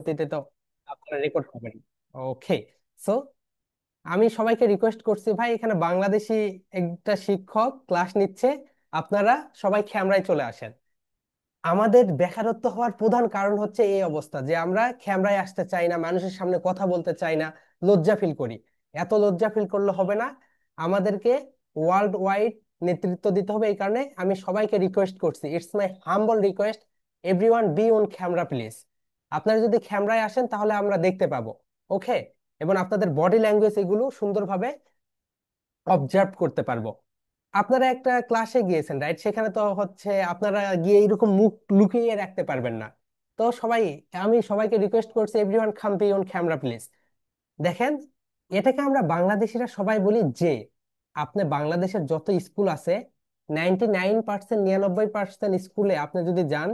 পরবর্তীতে তো আপনারা রেকর্ড করবেন। ওকে। সো আমি সবাইকে রিকোয়েস্ট করছি, ভাই এখানে বাংলাদেশি একটা শিক্ষক ক্লাস নিচ্ছে, আপনারা সবাই ক্যামেরায় চলে আসেন। আমাদের বেকারত্ব হওয়ার প্রধান কারণ হচ্ছে এই অবস্থা যে আমরা ক্যামেরায় আসতে চাই না, মানুষের সামনে কথা বলতে চাই না, লজ্জা ফিল করি। এত লজ্জা ফিল করলে হবে না, আমাদেরকে ওয়ার্ল্ড ওয়াইড নেতৃত্ব দিতে হবে। এই কারণে আমি সবাইকে রিকোয়েস্ট করছি, it's my humble request, everyone be on camera please. আপনারা যদি ক্যামেরায় আসেন তাহলে আমরা দেখতে পাবো। ওকে। এবং আপনাদের বডি ল্যাঙ্গুয়েজ এগুলো সুন্দরভাবে অবজার্ভ করতে পারবো। আপনারা একটা ক্লাসে গিয়েছেন, রাইট? সেখানে তো হচ্ছে আপনারা গিয়ে এরকম মুখ লুকিয়ে রাখতে পারবেন না। তো সবাই, আমি সবাইকে রিকোয়েস্ট করছি, everyone come be on camera please. দেখেন, এটাকে আমরা বাংলাদেশিরা সবাই বলি যে, আপনি বাংলাদেশের যত স্কুল আছে 99%, 99% স্কুলে আপনি যদি যান,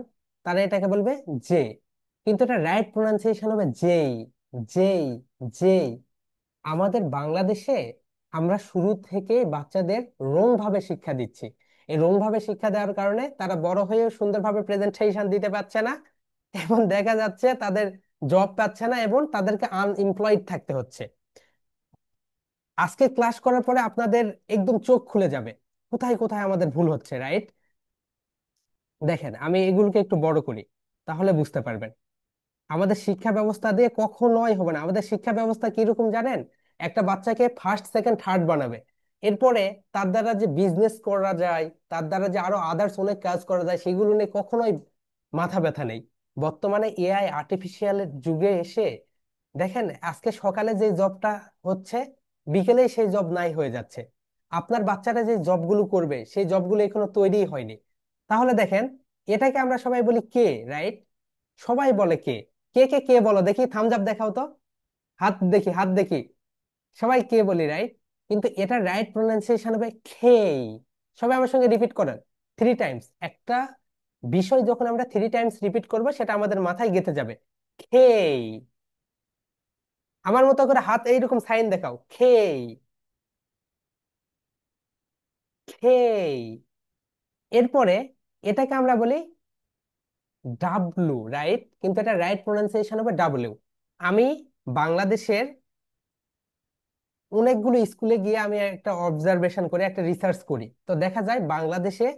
তারা এটাকে বলবে যে। কিন্তু এটা রাইট প্রোনাউন্সিয়েশন হবে যেই, যেই, যেই। আমাদের বাংলাদেশে আমরা শুরু থেকে বাচ্চাদের রং ভাবে শিক্ষা দিচ্ছি। এই রং ভাবে শিক্ষা দেওয়ার কারণে তারা বড় হয়েও সুন্দরভাবে প্রেজেন্টেশন দিতে পারছে না, এবং দেখা যাচ্ছে তাদের জব পাচ্ছে না এবং তাদেরকে আনএমপ্লয়েড থাকতে হচ্ছে। আজকে ক্লাস করার পরে আপনাদের একদম চোখ খুলে যাবে কোথায় কোথায় আমাদের ভুল হচ্ছে, রাইট? দেখেন, আমি এগুলোকে একটু বড় করি, তাহলে বুঝতে পারবেন। আমাদের শিক্ষা ব্যবস্থা দিয়ে কখনোই হবে না। আমাদের শিক্ষা ব্যবস্থা কিরকম জানেন? একটা বাচ্চাকে ফার্স্ট সেকেন্ড থার্ড বানাবে, এরপরে তার দ্বারা যে বিজনেস করা যায়, তার দ্বারা যে আরো আদার্স অনেক কাজ করা যায়, সেগুলো নিয়ে কখনোই মাথা ব্যথা নেই। বর্তমানে এআই আর্টিফিশিয়াল যুগে এসে দেখেন, আজকে সকালে যে জবটা হচ্ছে, বিকেলেই সেই জব নাই হয়ে যাচ্ছে। আপনার বাচ্চারা যে জবগুলো করবে, সেই জবগুলো এখনো তৈরি হয়নি। তাহলে দেখেন, এটাকে আমরা সবাই বলি কে, রাইট? সবাই বলে কে। কে কে কে বলো দেখি, থামস আপ দেখাও তো, হাত দেখি, হাত দেখি। সবাই কে বলি, রাইট? কিন্তু এটা রাইট প্রোনাউন্সিয়েশন হবে খেই। সবাই আমার সঙ্গে রিপিট করেন 3 টাইমস। একটা বিষয় যখন আমরা 3 টাইমস রিপিট করবো, সেটা আমাদের মাথায় গেঁথে যাবে। খেই। আমার মতো করে হাত এইরকম সাইন দেখাও, খেই, খেই। এরপরে এটাকে আমরা বলি ডাব্লু, রাইট? কিন্তু এটা রাইট প্রোনাউন্সিয়েশন হবে ডাব্লিউ। আমি বাংলাদেশের অনেকগুলো স্কুলে গিয়ে আমি একটা অবজারভেশন করি, একটা রিসার্চ করি, তো দেখা যায় বাংলাদেশে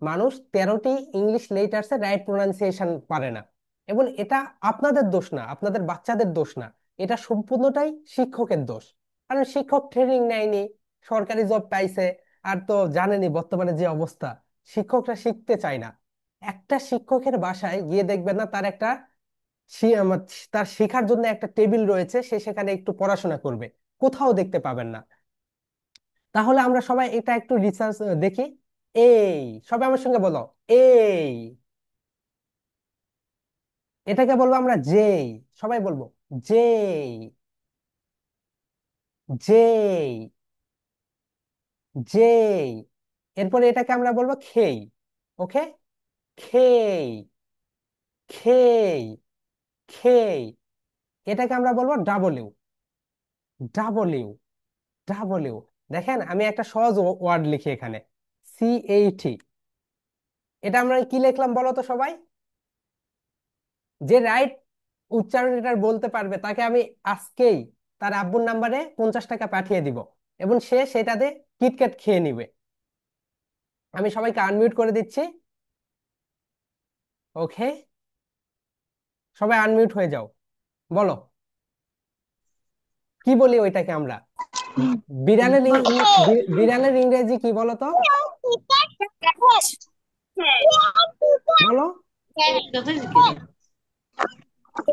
মানুষ 13টি ইংলিশ লেটার্সের রাইট প্রোনাউন্সিয়েশন পারে না। এবং এটা আপনাদের দোষ না, আপনাদের বাচ্চাদের দোষ না, এটা সম্পূর্ণটাই শিক্ষকের দোষ। কারণ শিক্ষক ট্রেনিং নেয়নি, সরকারি জব পাইছে। আর তো জানেনই বর্তমানে যে অবস্থা, শিক্ষকরা শিখতে চায় না। একটা শিক্ষকের বাসায় গিয়ে দেখবেন না, তার একটা তার শেখার জন্য একটা টেবিল রয়েছে, সে সেখানে একটু পড়াশোনা করবে, কোথাও দেখতে পাবেন না। তাহলে আমরা সবাই এটা একটু রিসার্চ দেখি। এই, সবাই আমার সঙ্গে বলো, এই। এটাকে বলবো আমরা যেই। সবাই বলবো যেই, যেই, যেই। এরপরে এটাকে আমরা বলবো খেই। ওকে। খেই, খেই, খেই। এটাকে আমরা বলবো ডাবলিউ, ডাবলিউ, ডাবলিউ। দেখেন, আমি একটা সহজ ওয়ার্ড লিখি এখানে, CAT। এটা আমরা কি লিখলাম বলো তো সবাই? যে রাইট উচ্চারণ এটা বলতে পারবে, তাকে আমি আজকেই তার আব্বুর নাম্বারে 50 টাকা পাঠিয়ে দিব, এবং সে সেটাতে কিটক্যাট খেয়ে নিবে। আমি সবাইকে আনমিউট করে দিচ্ছি। ওকে। সবাই আনমিউট হয়ে যাও। বলো, কি বলি ওইটাকে আমরা? বিড়ালের বিড়ালের ইংরেজি কি বলো তো? বলো।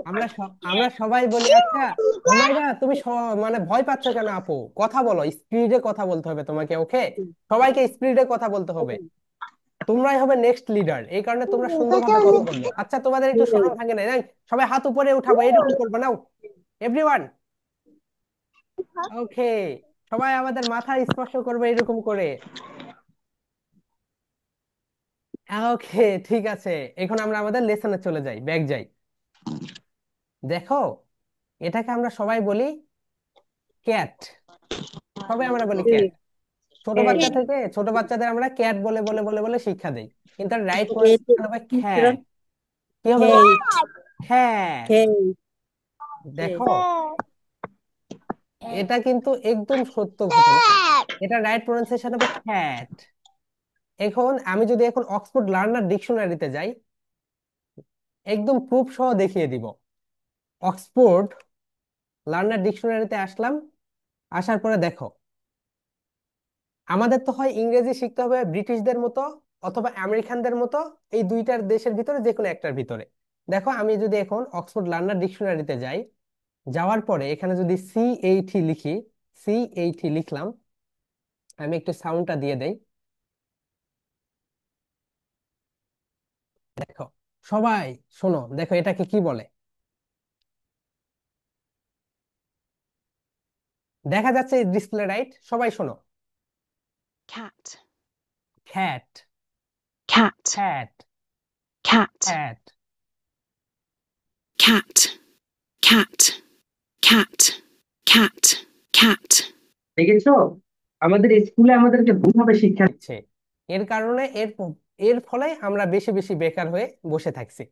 আমরা সবাই বলি, আচ্ছা হুমায়রা, তুমি মানে ভয় পাচ্ছ কেন আপু? কথা বলো, স্পিডে কথা বলতে হবে তোমাকে। ওকে। সবাইকে স্পিডে কথা বলতে হবে। তোমরাই হবে নেক্সট লিডার, এই কারণে তোমরা সুন্দরভাবে কথা বলবে। আচ্ছা, তোমাদের একটু শরম ভাঙে না? এই, সবাই হাত উপরে উঠাবো, এরকম করবো নাও, এভরিওয়ান। ওকে। সবাই আমাদের মাথা স্পর্শ করবে এরকম করে। ওকে, ঠিক আছে। এখন আমরা আমাদের লেসনে চলে যাই, ব্যাক যাই। দেখো, এটাকে আমরা সবাই বলি ক্যাট। সবাই আমরা বলি ক্যাট। ছোট বাচ্চা থেকে ছোট বাচ্চাদের আমরা ক্যাট বলে বলে বলে বলে শিক্ষা দেই। কিন্তু রাইট প্রনাউন্সিয়েশন হবে খ্যাট। কি হবে বলো? Hate, খ্যাট। hate. দেখো, এটা কিন্তু একদম সত্য ঘটনা। এটা রাইট প্রনাউন্সিয়েশন হবে খ্যাট। এখন আমি যদি এখন অক্সফোর্ড লার্নার ডিকশনারিতে যাই, একদম প্রুফ সহ দেখিয়ে দিব। অক্সফোর্ড লার্নার ডিকশনারিতে আসলাম, আসার পরে দেখো, আমাদের তো হয় ইংরেজি শিখতে হবে ব্রিটিশদের মতো অথবা আমেরিকানদের মতো, এই দুইটার দেশের ভিতরে যে কোনো একটার ভিতরে। দেখো, আমি যদি এখন অক্সফোর্ড লার্নার ডিকশনারিতে যাই, যাওয়ার পরে এখানে যদি CAT লিখি, CAT লিখলাম, আমি একটু সাউন্ডটা দিয়ে দেই। দেখো সবাই, শোনো, দেখো এটাকে কি বলে। দেখা যাচ্ছে ডিসপ্লে, রাইট? সবাই শোনো। cat, খ্যাট, cat, খ্যাট, cat, খ্যাট। cat, cat, cat, cat, cat. দেখেছো, আমাদের স্কুলে আমাদেরকে ভুলভাবে শিক্ষা দিচ্ছে। এর কারণে এর ফলে আমরা বেশি বেশি বেকার হয়ে বসে থাকছি।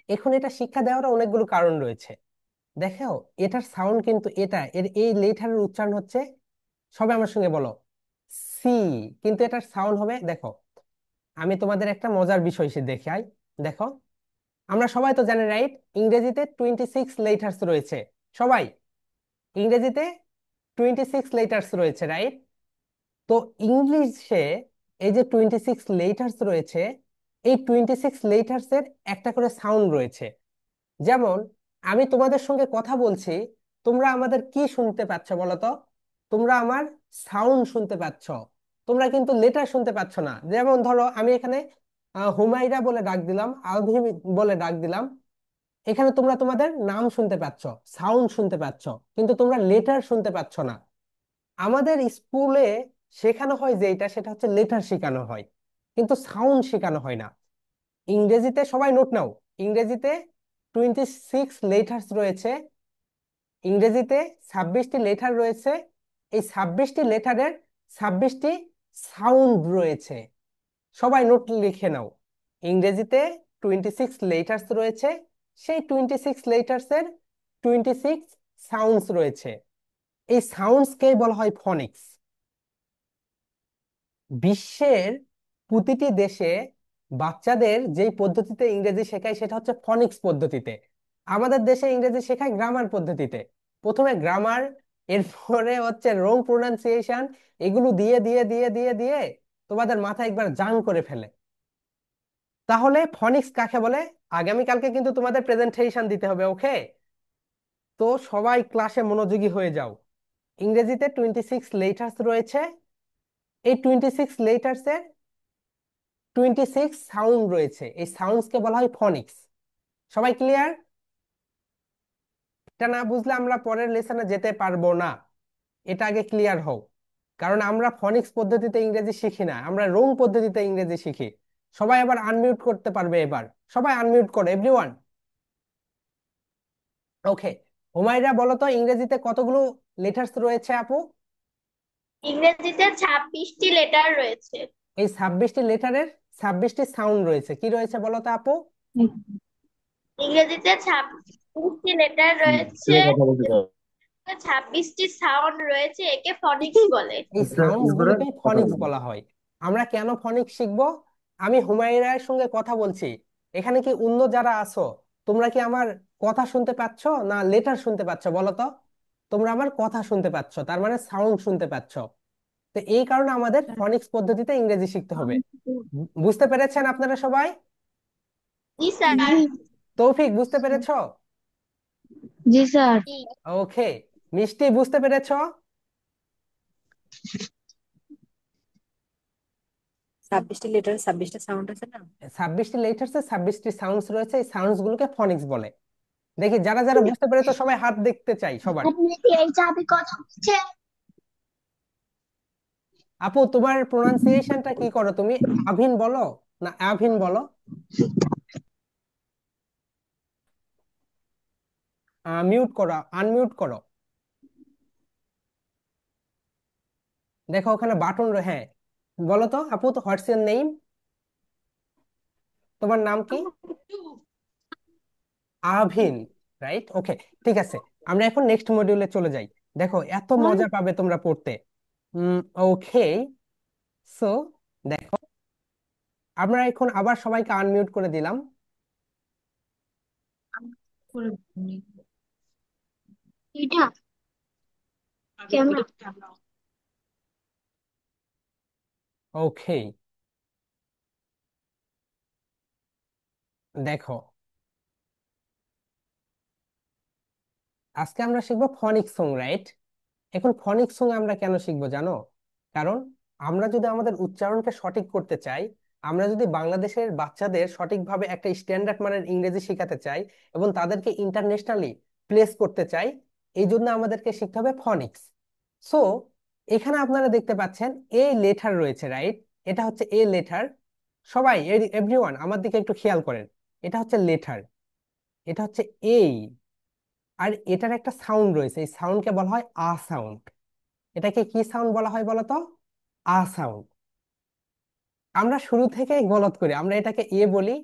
এখন এটা শিক্ষা দেওয়ার অনেকগুলো কারণ রয়েছে। দেখো, এটার সাউন্ড কিন্তু এই লেটারের উচ্চারণ হচ্ছে, সবাই আমার সঙ্গে বলো, সি। কিন্তু এটার সাউন্ড হবে, দেখো, আমি তোমাদের একটা মজার বিষয় সে দেখাই। দেখো, আমরা সবাই তো জানি, রাইট, ইংরেজিতে 26 লেটার্স রয়েছে। সবাই, ইংরেজিতে 26 লেটার্স রয়েছে, রাইট? তো ইংলিশে এই যে 26 লেটার্স রয়েছে, এই 26 লেটার্স এর একটা করে সাউন্ড রয়েছে। যেমন, আমি তোমাদের সঙ্গে কথা বলছি, তোমরা আমাদের কি শুনতে পাচ্ছ বলো তো? তোমরা আমার সাউন্ড শুনতে পাচ্ছ, তোমরা কিন্তু লেটার শুনতে পাচ্ছ না। যেমন ধরো, আমি এখানে হুমায়রা বলে ডাক দিলাম, আলভি বলে ডাক দিলাম, এখানে তোমরা তোমাদের নাম শুনতে পাচ্ছ, সাউন্ড শুনতে পাচ্ছ, কিন্তু তোমরা লেটার শুনতে পাচ্ছ না। আমাদের স্কুলে শেখানো হয় যেটা, সেটা হচ্ছে লেটার শেখানো হয়, কিন্তু সাউন্ড শেখানো হয় না। ইংরেজিতে, সবাই নোট নাও, ইংরেজিতে 26 লেটার্স রয়েছে, ইংরেজিতে 26টি লেটার রয়েছে, এই 26টি লেটারের 26টি সাউন্ড রয়েছে। সবাই নোট লিখে নাও, ইংরেজিতে 26 লেটার্স রয়েছে, সেই 26 লেটার্স এর 26 সাউন্ডস রয়েছে। এই সাউন্ডসকে বলা হয় ফনিক্স। বিশ্বের প্রতিটি দেশে বাচ্চাদের যেই পদ্ধতিতে ইংরেজি শেখায় সেটা হচ্ছে ফনিক্স পদ্ধতিতে। আমাদের দেশে ইংরেজি শেখায় গ্রামার পদ্ধতিতে। প্রথমে গ্রামার, এরপরে হচ্ছে রং প্রোনাউন্সিয়েশন, এগুলো দিয়ে দিয়ে দিয়ে দিয়ে দিয়ে তোমাদের মাথা একবার জাং করে ফেলে। তাহলে ফনিক্স কাকে বলে? আগামীকালকে কিন্তু তোমাদের প্রেজেন্টেশন দিতে হবে, ওকে? তো সবাই ক্লাসে মনোযোগী হয়ে যাও। ইংরেজিতে 26 লেটার্স রয়েছে, এই 26 লেটার্স এর 26 সাউন্ড রয়েছে, এই সাউন্ডস কে বলা হয় ফনিক্স। সবাই ক্লিয়ার? এটা না বুঝলে আমরা পরের লেসনে যেতে পারবো না, এটা আগে ক্লিয়ার হও। কারণ আমরা ফনিক্স পদ্ধতিতে ইংরেজি শিখি না, আমরা রং পদ্ধতিতে ইংরেজি শিখি। সবাই আবার আনমিউট করতে পারবে এবার, সবাই আনমিউট করো, এভরিওয়ান। ওকে, হুমায়রা বলো তো, ইংরেজিতে কতগুলো লেটার্স রয়েছে আপু? ইংরেজিতে 26টি লেটার রয়েছে। এই 26টি লেটারের 26টি সাউন্ড রয়েছে, কি রয়েছে বলো তো আপু? ইংরেজিতে 26টি লেটার রয়েছে, 26টি সাউন্ড রয়েছে, একে ফনিক্স বলে। এই সাউন্ডস গুলোকে ফনিক্স বলা হয়। আমরা কেন ফনিক্স শিখবো? আমি হুমায়রার সঙ্গে কথা বলছি, এখানে কি অন্য যারা আছো, তোমরা কি আমার কথা শুনতে পাচ্ছ না লেটার শুনতে পাচ্ছ বলো তো? তোমরা আমার কথা শুনতে পাচ্ছ, তার মানে সাউন্ড শুনতে পাচ্ছ। তো এই কারণে আমাদের ফনিক্স পদ্ধতিতে ইংরেজি শিখতে হবে। বুঝতে পেরেছেন আপনারা সবাই? জি স্যার। তৌফিক, বুঝতে পেরেছো? জি স্যার। জি। ওকে, মিষ্টি, বুঝতে পেরেছো? 26টি লেটার 26টা সাউন্ড আছে না? 26টি লেটার্সে 26টি সাউন্ডস রয়েছে, এই সাউন্ডস গুলোকে ফনিক্স বলে। দেখি যারা যারা বুঝতে পেরেছো সবাই হাত দেখতে চাই সবার। আপনি কি এই চাবি কথা বলছেন? আপু, তোমার প্রোনাউন্সিয়েশনটা কি করো তুমি? আভিন বলো না আভিন বলো? মিউট করো, আনমিউট করো। দেখো ওখানে বাটন, হ্যাঁ, বলো তো আপু, তো হোয়াটস ইওর নেম? তোমার নাম কি? আভিন, রাইট? ওকে, ঠিক আছে। আমরা এখন নেক্সট মডিউলে চলে যাই। দেখো এত মজা পাবে তোমরা পড়তে। ওকে, সো দেখো, আমরা এখন আবার সবাইকে আনমিউট করে দিলাম। এটা ক্যামেরা ওকে, দেখো আজকে আমরা শিখবো ফনিক সং, রাইট? এখন ফনিক সং আমরা কেন শিখবো জানো? কারণ আমরা যদি আমাদের উচ্চারণকে সঠিক করতে চাই, আমরা যদি বাংলাদেশের বাচ্চাদের সঠিকভাবে একটা স্ট্যান্ডার্ড মানের ইংরেজি শেখাতে চাই এবং তাদেরকে ইন্টারন্যাশনালি প্লেস করতে চাই, এই জন্য আমাদেরকে শিখতে হবে ফনিক্স। সো এখানে আপনারা দেখতে পাচ্ছেন এ লেটার রয়েছে, রাইট? এটা হচ্ছে এ লেটার। সবাই, এভরিওয়ান আমার দিকে একটু খেয়াল করেন। এটা হচ্ছে লেটার, এটা হচ্ছে এই, আর এটার একটা সাউন্ড রয়েছে, এই সাউন্ডকে বলা হয় আ সাউন্ড। এটাকে কি সাউন্ড বলা হয় বলো তো? আ সাউন্ড। আমরা শুরু থেকেই গলত করি, আমরা এটাকে এ বলি,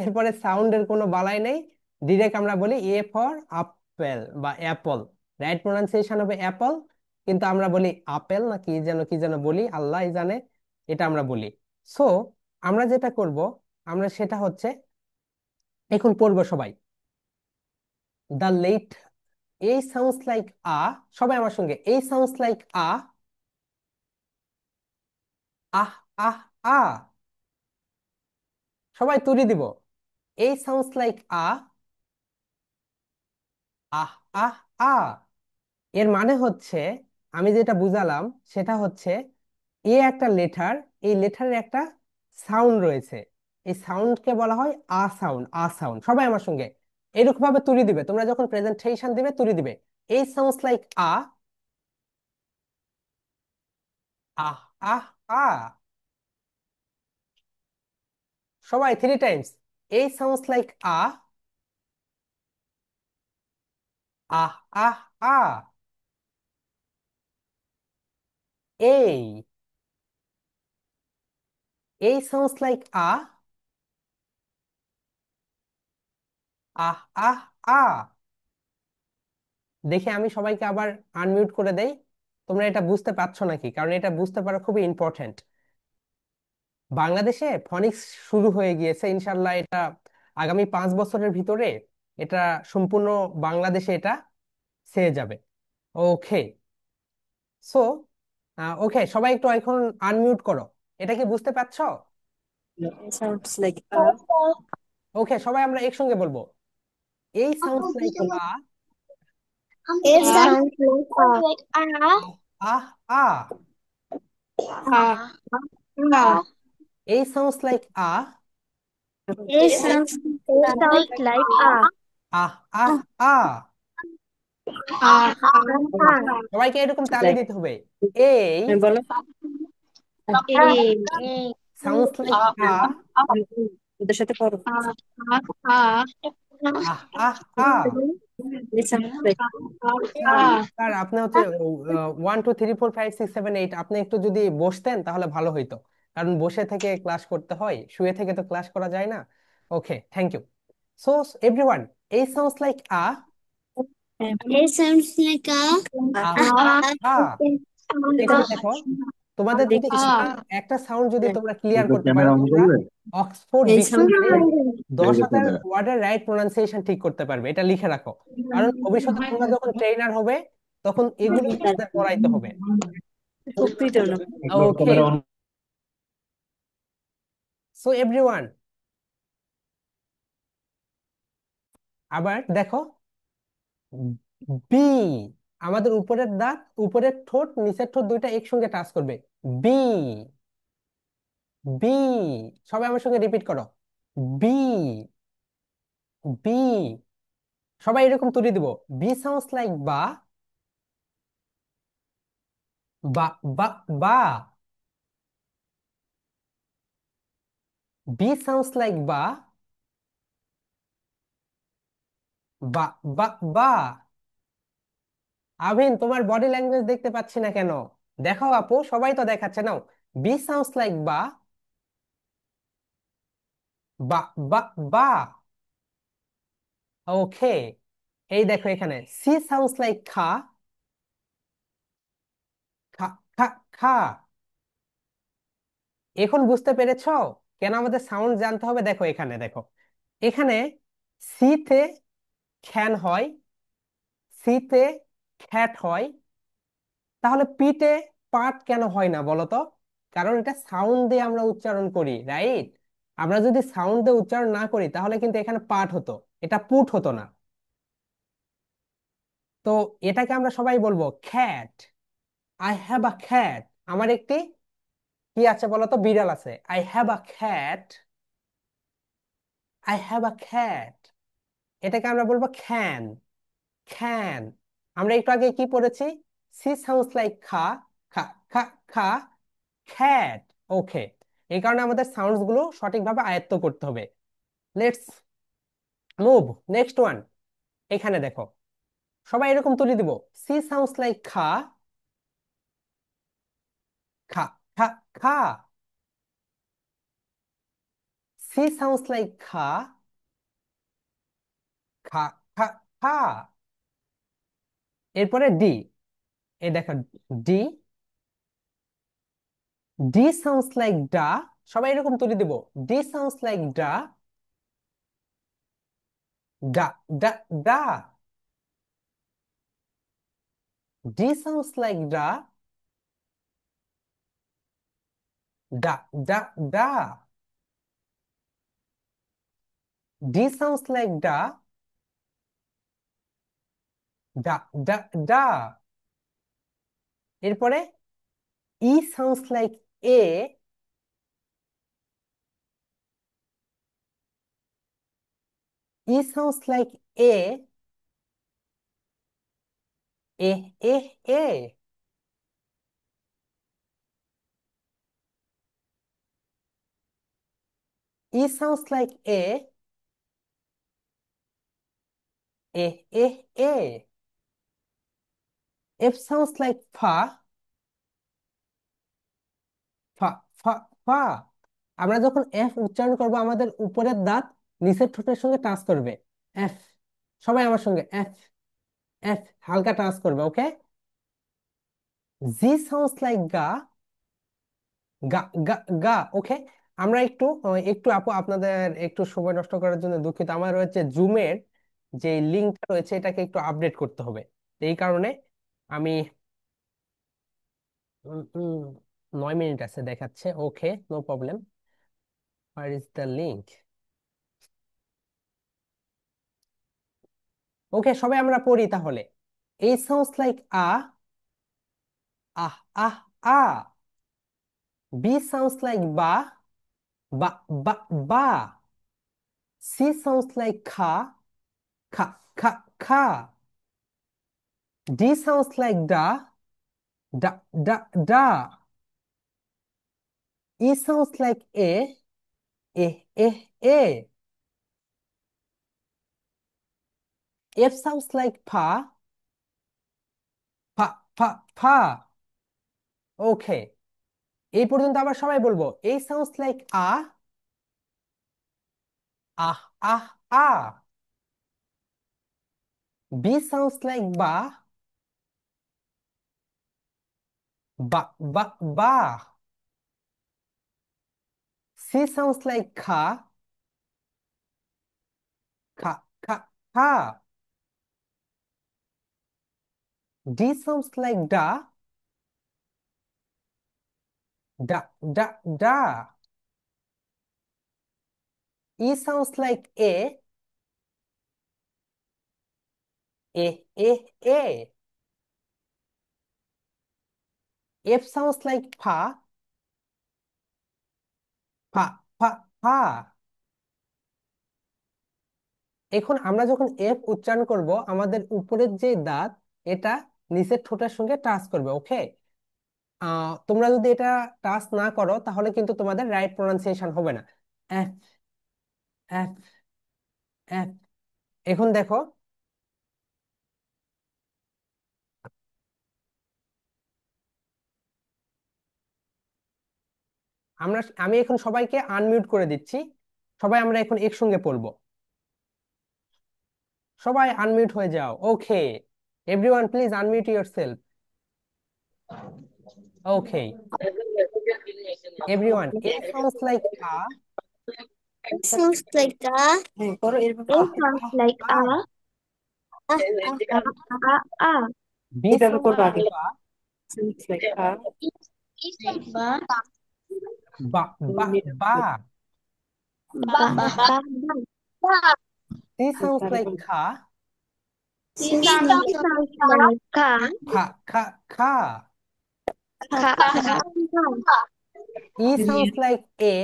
এরপরে সাউন্ডের কোনো বালাই নেই, ডিরেক্ট আমরা বলি এ ফর আপেল বা অ্যাপল। রাইট প্রোনাউন্সিয়েশন হবে অ্যাপল, কিন্তু আমরা বলি আপেল না কি যেন বলি, আল্লাহ জানে। এটা আমরা বলি। সো আমরা যেটা করব, আমরা সেটা হচ্ছে এখন পড়বো সবাই। দ্য লেট, এই সাউন্ডস লাইক আ, সবাই আমার সঙ্গে, এই সাউন্ডস লাইক আ, আহ আহ আ, সবাই তুলি দিব। এই সাউন্ডস লাইক আ, আহ আহ আ। এর মানে হচ্ছে, আমি যেটা বুঝালাম সেটা হচ্ছে, এ একটা লেটার, এই লেটারের একটা সাউন্ড রয়েছে, এই সাউন্ডকে বলা হয় আ সাউন্ড। আ সাউন্ড, সবাই আমার সঙ্গে এরকম ভাবে তুলি দিবে, তোমরা যখন প্রেজেন্টেশন দিবে তুলি দিবে। এই সাউন্ডস লাইক আ, আহ আহ আ। সবাই 3 টাইমস। এই সাউন্ডস লাইক আ, আহ আহ আ। এই, এই সাউন্ডস লাইক আ, আহ আহ আ। দেখে আমি সবাইকে আবার আনমিউট করে দেই। তোমরা এটা বুঝতে পারছো নাকি? কারণ এটা বুঝতে পারা খুবই ইম্পর্টেন্ট। বাংলাদেশে ফনিক্স শুরু হয়ে গিয়েছে, ইনশাল্লাহ এটা আগামী 5 বছরের ভিতরে এটা সম্পূর্ণ বাংলাদেশে এটা ছেয়ে যাবে। ওকে, সো ওকে, সবাই একটু এখন আনমিউট করো। এটা কি বুঝতে পারছো? সাউন্ডস লাইক ওকে, সবাই আমরা একসঙ্গে বলবো, এই সাউন্ডস লাইক আ, it sounds like আহ আ। এই সাউন্ডস লাইক আ, it sounds like আহ আহ আ। সবাইকে এরকম তালি লাইক, দিতে হবে। এই বলো। সাউন্ডস লাইক আ, ওদের সাথে পড়ো। আহ আহ আ। It sounds like sir, sir আপনি হচ্ছে 1 2 3 4 5 6 7 8, আপনি একটু যদি বসতেন তাহলে ভালো হইতো, কারণ বসে থেকে ক্লাস করতে হয়, শুয়ে থেকে তো ক্লাস করা যায় না। ওকে, থ্যাংক ইউ। সো এভরিওয়ান, এই সাউন্ডস লাইক আ, it sounds like আহ আহ আ। এখানে দেখো, তোমাদের যদি দেখতেছি। একটা সাউন্ড যদি হ্যাঁ, তোমরা ক্লিয়ার করতে পারো, ক্যামেরা অন তোমরা করলে অক্সফোর্ড এই সাউন্ড ডিকশনারির দশ দেখবে হাজার ক্যামেরা। ওয়ার্ডের রাইট প্রোনাউন্সিয়েশন ঠিক করতে পারবে, এটা লিখে রাখো। কারণ ভবিষ্যতে তোমরা যখন ট্রেনার হবে, তখন এগুলো তোমাদের পড়াইতে হবে। উপকৃত না। ওকে, ক্যামেরা অন। সো এভরিওয়ান, আবার দেখো, বি, আমাদের উপরের দাঁত, উপরের ঠোঁট, নিচের ঠোঁট দুইটা একসঙ্গে টাচ করবে। বি, বি, সবাই আমার সঙ্গে রিপিট করো, বি, বি। সবাই এরকম তুলে দিব। বি সাউন্ডস লাইক বা, বা, বা, বা। বি সাউন্ডস লাইক বা, বা, বা, বা। আভিন, তোমার বডি ল্যাঙ্গুয়েজ দেখতে পাচ্ছি না কেন? দেখাও আপু, সবাই তো দেখাচ্ছে নাও। বি সাউন্ডস লাইক বা, বা বা বা। ওকে, এই দেখো এখানে সি সাউন্ডস লাইক খা, খা খা খা। এখন বুঝতে পেরেছো কেন আমাদের সাউন্ড জানতে হবে? দেখো এখানে, দেখো এখানে সিতে খ্যান হয়, সিতে খ্যাট হয়, তাহলে পিতে পাট কেন হয় না বলো তো? কারণ এটা সাউন্ড দিয়ে আমরা উচ্চারণ করি, রাইট? আমরা যদি সাউন্ড দিয়ে উচ্চারণ না করি তাহলে কিন্তু এখানে পাট হতো, এটা পুট হতো না। তো এটাকে আমরা সবাই বলবো খ্যাট। আই হ্যাভ আ খ্যাট, আমার একটি কি আছে বলো তো? বিড়াল আছে। I have a cat, I have a cat. এটাকে আমরা বলবো খ্যান, খ্যান। আমরা একটু আগে কি পড়েছি? সি সাউন্ডস লাইক খা, খা খা খা, খ্যাট। ওকে, এই কারণে আমাদের সাউন্ডস গুলো সঠিকভাবে আয়ত্ত করতে হবে। Let's move next one. এখানে দেখো সবাই এরকম তুলে দিব। সি সাউন্ডস লাইক খা, খা খা খা। সি সাউন্ডস লাইক খা, খা খা খা। এরপরে ডি, এই দেখো ডি, ডি সাউন্ডস লাইক ডা। সবাই এরকম তুলে দিব। ডি সাউন্ডস লাইক ডা, ডা ডা ডা। ডি সাউন্ডস লাইক ডা, ডা ডা ডা। ডি সাউন্ডস লাইক ডা, ডা ডা ডা। এরপরে ই সাউন্ডস লাইক এ, ই সাউন্ডস লাইক এ, এ এ এ। ই সাউন্ডস লাইক এ, এ এ এ। এফ সাউন্ডস লাইক ফা, ফা ফা ফা। আমরা যখন এফ উচ্চারণ করব আমাদের উপরের দাঁত নিচের ঠোঁটের সঙ্গে টাচ করবে। এফ, সবাই আমার সঙ্গে এফ, এফ হালকা টাচ করবে, ওকে? জি সাউন্ডস লাইক গা, গা গা গা। ওকে, আমরা একটু একটু আপু আপনাদের একটু সময় নষ্ট করার জন্য দুঃখিত। আমার হচ্ছে জুমের যে লিঙ্কটা রয়েছে এটাকে একটু আপডেট করতে হবে। তো এই কারণে আমি 9 মিনিট আছে দেখাচ্ছে। Okay, no problem. Where is the link? Okay, সবাই আমরা পড়ি তাহলে। এ সাউন্ডস লাইক আ, আহ আহ আ। বি সাউন্ডস লাইক বা, বা বা বা। সি সাউন্ডস লাইক খা, খা খা খা। ডি সাউন্ডস লাইক ডা, ডা ডা ডা। ই সাউন্ডস লাইক এ, এ এ এ। এফ সাউন্ডস লাইক ফা, ফা ফা ফা। ওকে, এই পর্যন্ত আবার সবাই বলবো। এ সাউন্ডস লাইক আ, আহ আহ আ। বি সাউন্ডস লাইক বা, বা বা বা। সি সাউন্ডস লাইক খা, খা খা খা। ডি সাউন্ডস লাইক ডা, ডা ডা ডা। ই সাউন্ডস লাইক এ, এ এ এ। এফ সাউন্ডস লাইক ফা, ফা ফা ফা। এখন আমরা যখন এফ উচ্চারণ করব আমাদের উপরের যে দাঁত এটা নিচের ঠোঁটের সঙ্গে টাচ করবে, ওকে? তোমরা যদি এটা টাচ না করো তাহলে কিন্তু তোমাদের রাইট প্রোনাউন্সিয়েশন হবে না। F, F, F. এখন দেখো আমি এখন সবাইকে আনমিউট করে দিচ্ছি। সবাই আমরা এখন একসঙ্গে পড়বো। সবাই আনমিউট হয়ে যাও। Okay, everyone please unmute yourself. Okay, everyone, A sounds like আ, It sounds like a হ্যাঁ করো এরকম A আহ sounds আহ like আহ। বি এভাবে সাউন্ডস করবো লাইক আগে বা, sounds like a বা বা বা। সি সাউন্ডস লাইক খা, খা খা খা। ই সাউন্ডস লাইক এ,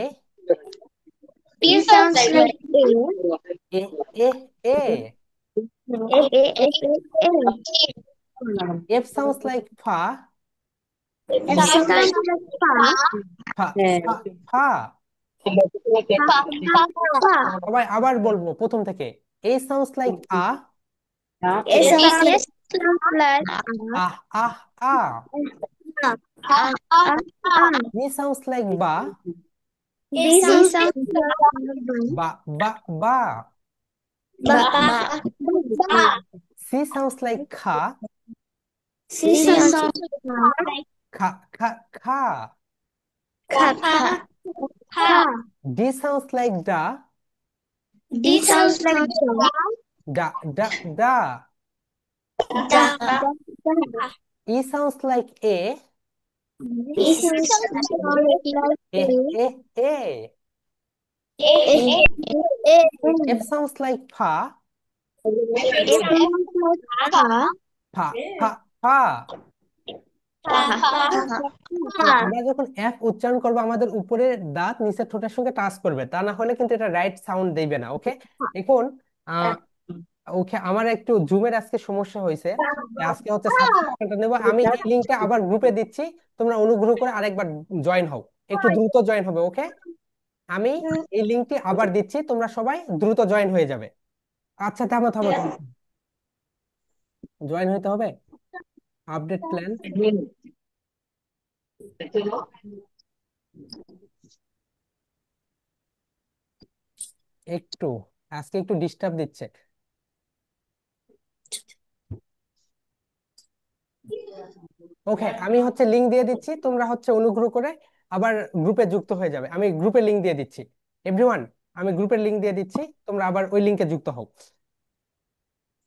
এ এ এ। এফ সাউন্ডস লাইক ফা, ফা হ্যাঁ ফা ফা। সবাই আবার বলবো প্রথম থেকে। এ সাউন্ডস লাইক আ, it sounds like আহ আহ আ। বি সাউন্ডস লাইক বা, it sounds like বা বা বা। সি সাউন্ডস লাইক খা, it sounds খা খা খা। ডি সাউন্ডস লাইক ডা, it sounds like ডা ডা ডা। ই সাউন্ডস লাইক এ, it sounds এ এ এ। like এফ সাউন্ডস লাইক ফা, ফা ফা ফা। তো আমরা যখন এফ উচ্চারণ করবো আমাদের উপরে দাঁত নিচের ঠোঁটের সঙ্গে টাচ করবে, তা না হলে কিন্তু এটা রাইট সাউন্ড দিবে না। ওকে, এখন ওকে, আমার একটু জুমের আজকে সমস্যা হয়েছে। আজকে হচ্ছে সাবস্ক্রিপশনটা নেবো আমি, এই লিঙ্কটা আবার গ্রুপে দিচ্ছি, তোমরা অনুগ্রহ করে আরেকবার জয়েন হও, একটু দ্রুত জয়েন হবে। ওকে, আমি এই লিঙ্কটি আবার দিচ্ছি, তোমরা সবাই দ্রুত জয়েন হয়ে যাবে। আচ্ছা, থামো থামো থামো, জয়েন হইতে হবে। আপডেট প্ল্যান, একটু আজকে একটু ডিস্টার্ব দিচ্ছে। ওকে, আমি হচ্ছে লিংক দিয়ে দিচ্ছি, তোমরা হচ্ছে অনুগ্রহ করে আবার গ্রুপে যুক্ত হয়ে যাবে। আমি গ্রুপে লিংক দিয়ে দিচ্ছি, এভরিওয়ান, আমি গ্রুপের লিংক দিয়ে দিচ্ছি, তোমরা আবার ওই লিংকে যুক্ত হও।